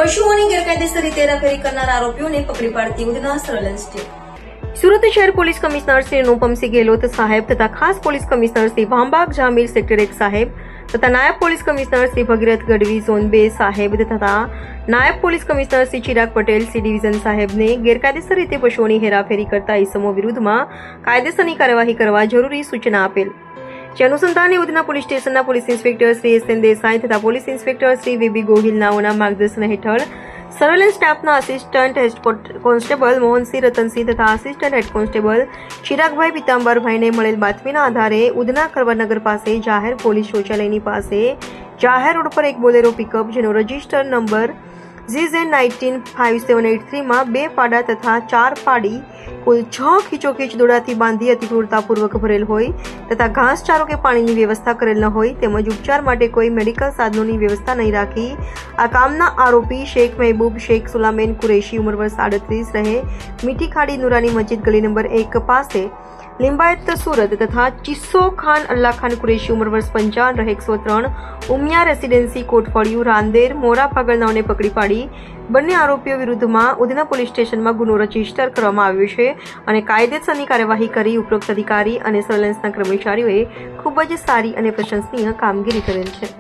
પશુઓની ગેરકાયદેસર રીતે હેરાફેરી કરનાર આરોપીઓને પકડી પાડતી ઉધના સર્વેલન્સ ટીમ. સુરત શહેર પોલીસ કમિશનર શ્રી અનુપમસિંહ ગેહલોત સાહેબ તથા ખાસ પોલીસ કમિશનર શ્રી ભામબાગ જામીર સેક્ટર 1 સાહેબ તથા નાયબ police commissioner Shri Bhagirath Gadhvi zone 2 સાહેબ તથા નાયબ police commissioner Shri Chirag Patel C division સાહેબને ગેરકાયદેસર રીતે પશુઓની હેરાફેરી કરતા ઇસમો વિરુદ્ધમાં કાયદેસરની કાર્યવાહી કરવા જરૂરી સૂચના આપેલ. જે અનુસંધાને ઉધના પોલીસ સ્ટેશનના police inspector Shri S N Desai તથા police inspector Shri VB Gohil નાઓના માર્ગદર્શન હેઠળ સર્વેલન્સ સ્ટાફના assistant head constable Mohansinh Ratansinh તથા આસિસ્ટન્ટ હેડ કોન્સ્ટેબલ ચિરાગભાઈ પિતાંબરભાઈને મળેલ બાતમીના આધારે ઉધના ખરવાનગર પાસે જાહેર પોલીસ શૌચાલયની પાસે જાહેર રોડ પર એક બોલેરો પિકઅપ જેનો રજિસ્ટર નંબર GZ195783 માં 2 પાડા તથા 4 પાડી કુલ 6 ખીચોખીચ દોડાથી બાંધી અતિ ક્રૂરતાપૂર્વક ભરેલ હોય તથા ઘાસચારો કે પાણીની વ્યવસ્થા કરેલ ન હોય તેમજ ઉપચાર માટે કોઈ મેડિકલ સાધનોની વ્યવસ્થા નહીં રાખી આ કામના આરોપી શેખ મહેબૂબ શેખ સુલામેન કુરેશી ઉંમર વર્ષ 38 રહે મીઠી ખાડી નુરાની મસ્જિદ ગલી નંબર 1 પાસે લિંબાયત સુરત તથા ચિસ્સો ખાન અલ્લાહ ખાન કુરેશી ઉંમર વર્ષ 55 રહે 103 ઉમિયા રેસિડેન્સી કોટફળિયું રાંદેર મોરા પાગલનાઓને પકડી પાડી બંને આરોપીઓ વિરુદ્ધમાં ઉધના પોલીસ સ્ટેશનમાં ગુનો રજીસ્ટર કરવામાં આવ્યો છે અને કાયદેસરની કાર્યવાહી કરી ઉપરોક્ત અધિકારી અને સર્વેલન્સના કર્મચારીઓએ ખૂબ જ સારી અને પ્રશંસનીય કામગીરી કરેલ છે.